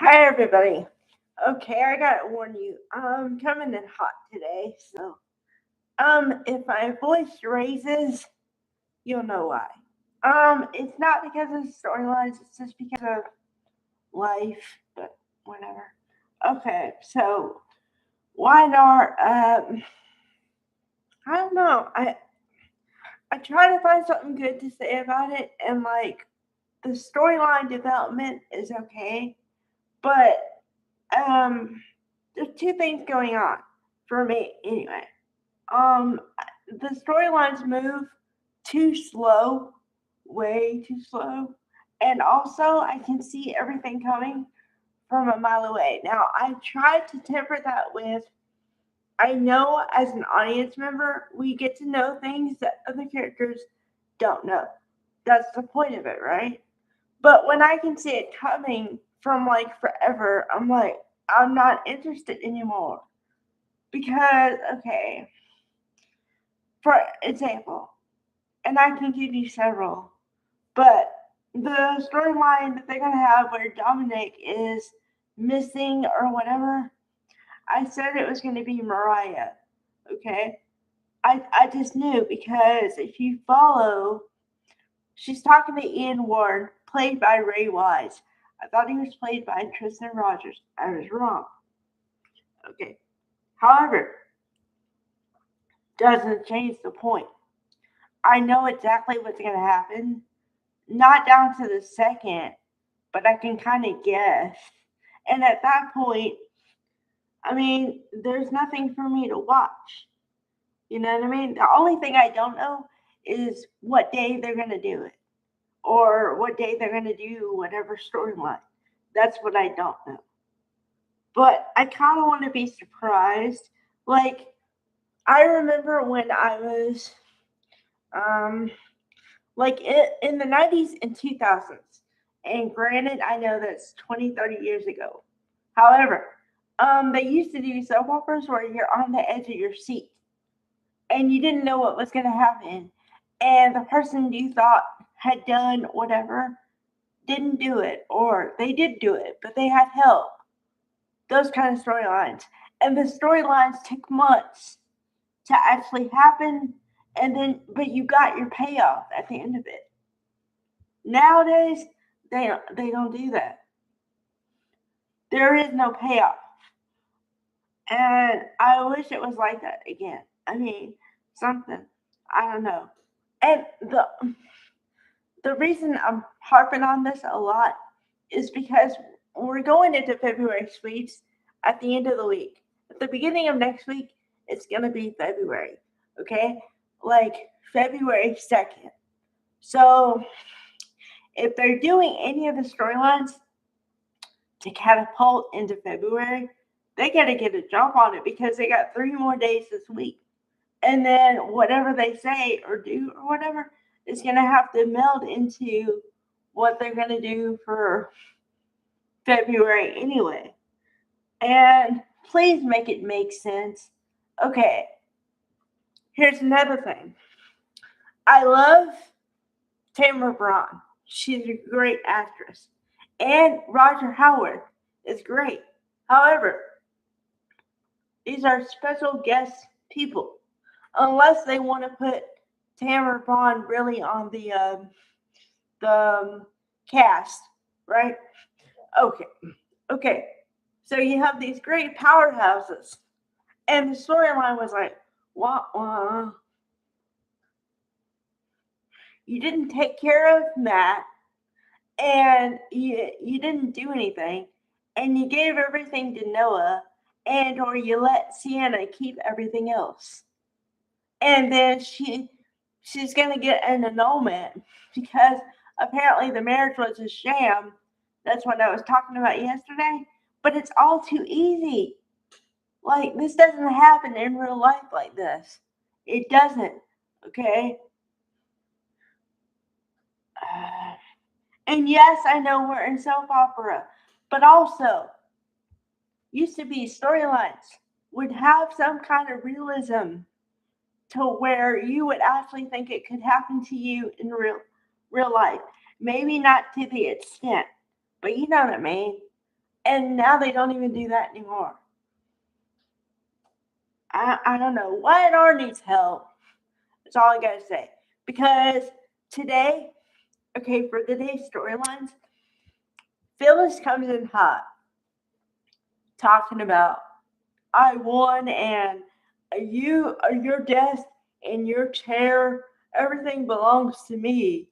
Hi everybody. Okay, I gotta warn you, I'm coming in hot today, so if my voice raises, you'll know why. It's not because of storylines, it's just because of life, but whatever. Okay, so why not I don't know. I try to find something good to say about it, and like the storyline development is okay, but um there's two things going on for me anyway. Um, the storylines move too slow, way too slow, and also I can see everything coming from a mile away. Now I try to temper that with I know as an audience member we get to know things that other characters don't know. That's the point of it, right? But when I can see it coming from like forever, I'm like, I'm not interested anymore. Because, okay, for example, and I can give you several, but the storyline that they're going to have where Dominic is missing or whatever, I said it was going to be Mariah, okay? I just knew because if you follow, she's talking to Ian Ward, played by Ray Wise. I thought he was played by Tristan Rogers. I was wrong. Okay. However, doesn't change the point. I know exactly what's going to happen. Not down to the second, but I can kind of guess. And at that point, I mean, there's nothing for me to watch. You know what I mean? The only thing I don't know is what day they're going to do it or what day they're going to do whatever storyline. That's what I don't know. But I kind of want to be surprised. Like, I remember when I was um, like in the 90s and 2000s. And granted, I know that's 20, 30 years ago. However, they used to do soap operas where you're on the edge of your seat and you didn't know what was going to happen. And the person you thought had done whatever didn't do it, or they did do it, but they had help. Those kind of storylines. And the storylines took months to actually happen, and then, but you got your payoff at the end of it. Nowadays, they don't do that. There is no payoff, and I wish it was like that again. I mean, something I don't know. And the reason I'm harping on this a lot is because we're going into February sweeps at the end of the week. At the beginning of next week, it's gonna be February. Okay, like February 2nd. So if they're doing any of the storylines to catapult into February, they got to get a jump on it because they got 3 more days this week. And then whatever they say or do or whatever is going to have to meld into what they're going to do for February anyway. And please make it make sense. Okay, here's another thing. I love Tamara Braun. She's a great actress. And Roger Howard is great. However, these are special guest people. Unless they want to put Tamara Braun really on the cast, right? Okay, okay. So you have these great powerhouses, and the storyline was like, wah wah. You didn't take care of Matt, and you didn't do anything, and you gave everything to Noah, and or you let Sienna keep everything else. And then she's gonna get an annulment because apparently the marriage was a sham. That's what I was talking about yesterday. But it's all too easy. Like this doesn't happen in real life like this. It doesn't. Okay. And yes, I know we're in soap opera, but also used to be storylines would have some kind of realism to where you would actually think it could happen to you in real life. Maybe not to the extent, but you know what I mean. And now they don't even do that anymore. I don't know. Y&R needs help. That's all I gotta say. Because today, okay, for today's storylines, Phyllis comes in hot, talking about I won and your desk and your chair, everything belongs to me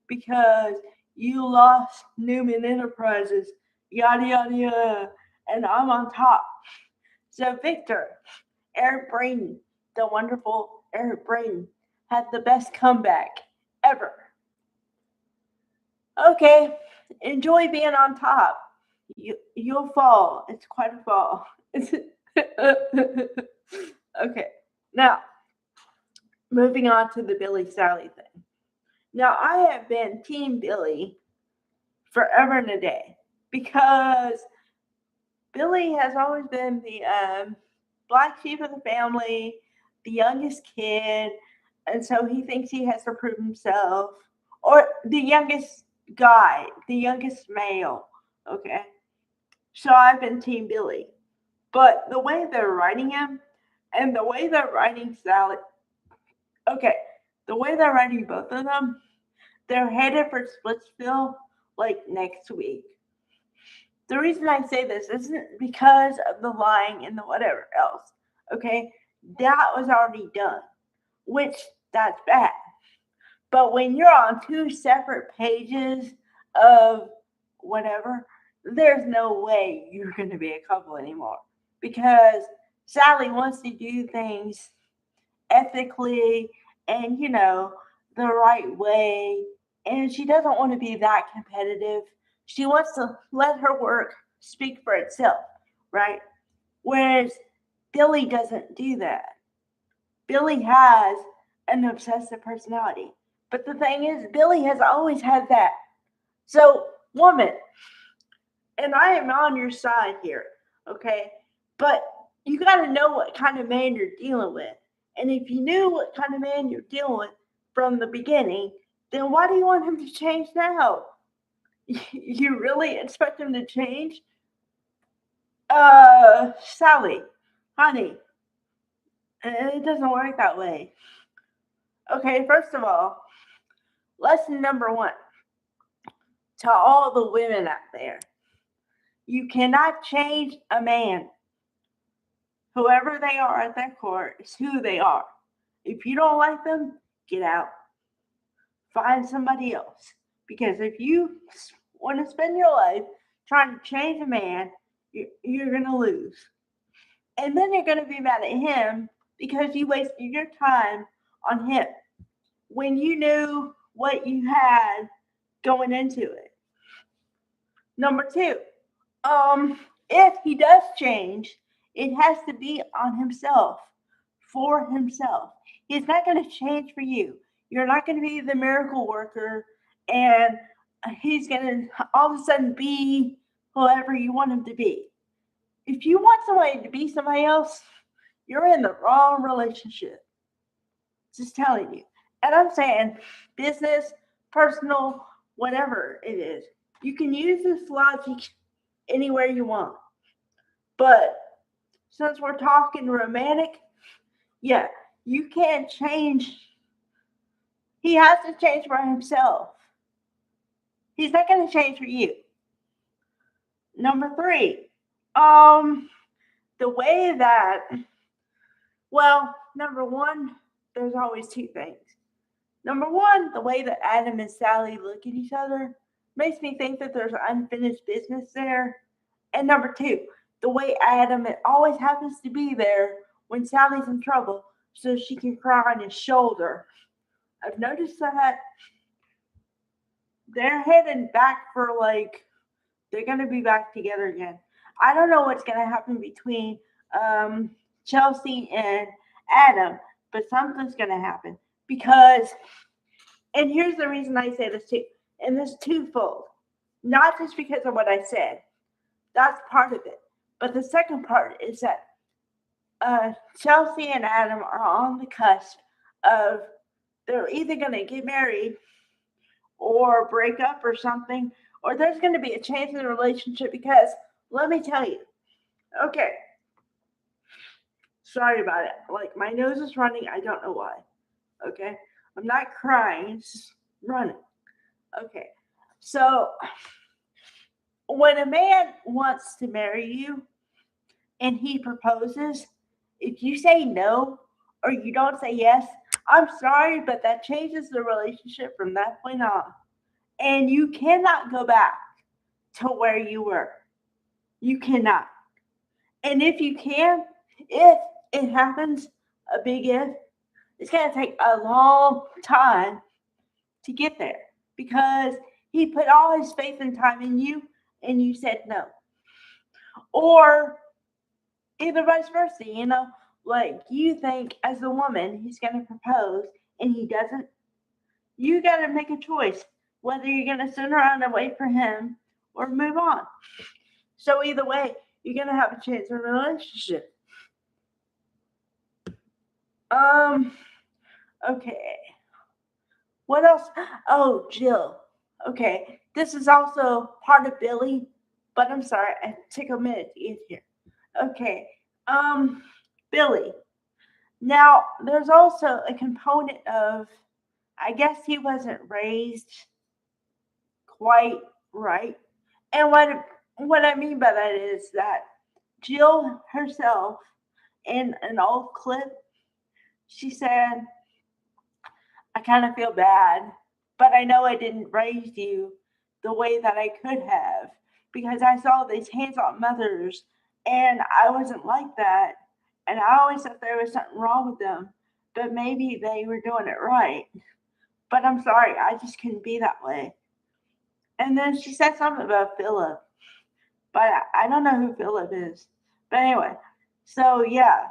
because you lost Newman Enterprises, yada yada yada, and I'm on top. So Victor, Eric Braden, the wonderful Eric Braden, had the best comeback ever. Okay, enjoy being on top. You'll fall. It's quite a fall. Okay, now moving on to the Billy Sally thing. Now I have been Team Billy forever and a day because Billy has always been the black sheep of the family, the youngest kid, and so he thinks he has to prove himself, or the youngest guy, the youngest male. Okay, so I've been Team Billy, but the way they're writing him and the way they're writing Sally, okay, the way they're writing both of them, they're headed for Splitsville like next week. The reason I say this isn't because of the lying and the whatever else. Okay, that was already done, which that's bad. But when you're on two separate pages of whatever, there's no way you're going to be a couple anymore because Sally wants to do things ethically and the right way, and she doesn't want to be that competitive. She wants to let her work speak for itself, right? Whereas Billy doesn't do that. Billy has an obsessive personality, but the thing is Billy has always had that. So woman, and I am on your side here, okay? But you got to know what kind of man you're dealing with. And if you knew what kind of man you're dealing with from the beginning, then why do you want him to change now? You really expect him to change? Sally, honey, it doesn't work that way. Okay, first of all, lesson number one to all the women out there, you cannot change a man. Whoever they are at that court is who they are. If you don't like them, get out. Find somebody else. Because if you want to spend your life trying to change a man, you're going to lose. And then you're going to be mad at him because you wasted your time on him when you knew what you had going into it. Number two, if he does change, it has to be on himself, for himself. He's not going to change for you. You're not going to be the miracle worker, and he's going to all of a sudden be whoever you want him to be. If you want somebody to be somebody else, you're in the wrong relationship. Just telling you. And I'm saying business, personal, whatever it is. You can use this logic anywhere you want. But since we're talking romantic, yeah, you can't change. He has to change for himself. He's not going to change for you. Number three, the way that, well, number one, there's always two things. Number one, the way that Adam and Sally look at each other makes me think that there's unfinished business there. And number two, the way Adam always happens to be there when Sally's in trouble so she can cry on his shoulder. I've noticed that they're heading back for they're going to be back together again. I don't know what's going to happen between Chelsea and Adam, but something's going to happen because, and here's the reason I say this too, and this twofold, not just because of what I said. That's part of it. But the second part is that Chelsea and Adam are on the cusp of they're either going to get married or break up or something, or there's going to be a change in the relationship because let me tell you. Okay. Sorry about it. Like, my nose is running. I don't know why. Okay. I'm not crying. It's just running. Okay. So, when a man wants to marry you and he proposes, if you say no or you don't say yes, I'm sorry, but that changes the relationship from that point on. And you cannot go back to where you were. You cannot. And if you can, if it happens, a big if, it's going to take a long time to get there because he put all his faith and time in you and you said no. Or either vice versa, like you think as a woman he's going to propose and he doesn't, you got to make a choice whether you're going to sit around and wait for him or move on. So either way, you're going to have a chance in a relationship. Okay. What else? Oh, Jill. Okay. This is also part of Billy, but I'm sorry, it took a minute to get here. Okay. Billy. Now, there's also a component of, I guess he wasn't raised quite right. And what I mean by that is that Jill herself, in an old clip, she said, I kind of feel bad, but I know I didn't raise you the way that I could have because I saw these hands on mothers and I wasn't like that. And I always thought there was something wrong with them, but maybe they were doing it right. But I'm sorry, I just couldn't be that way. And then she said something about Philip, but I don't know who Philip is. But anyway, so yeah,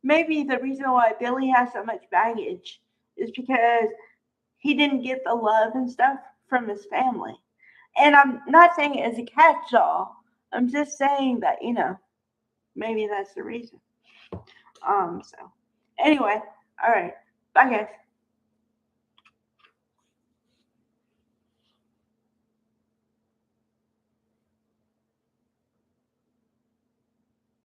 maybe the reason why Billy has so much baggage is because he didn't get the love and stuff from his family. And I'm not saying it as a catch-all. I'm just saying that maybe that's the reason. So anyway, all right, bye guys.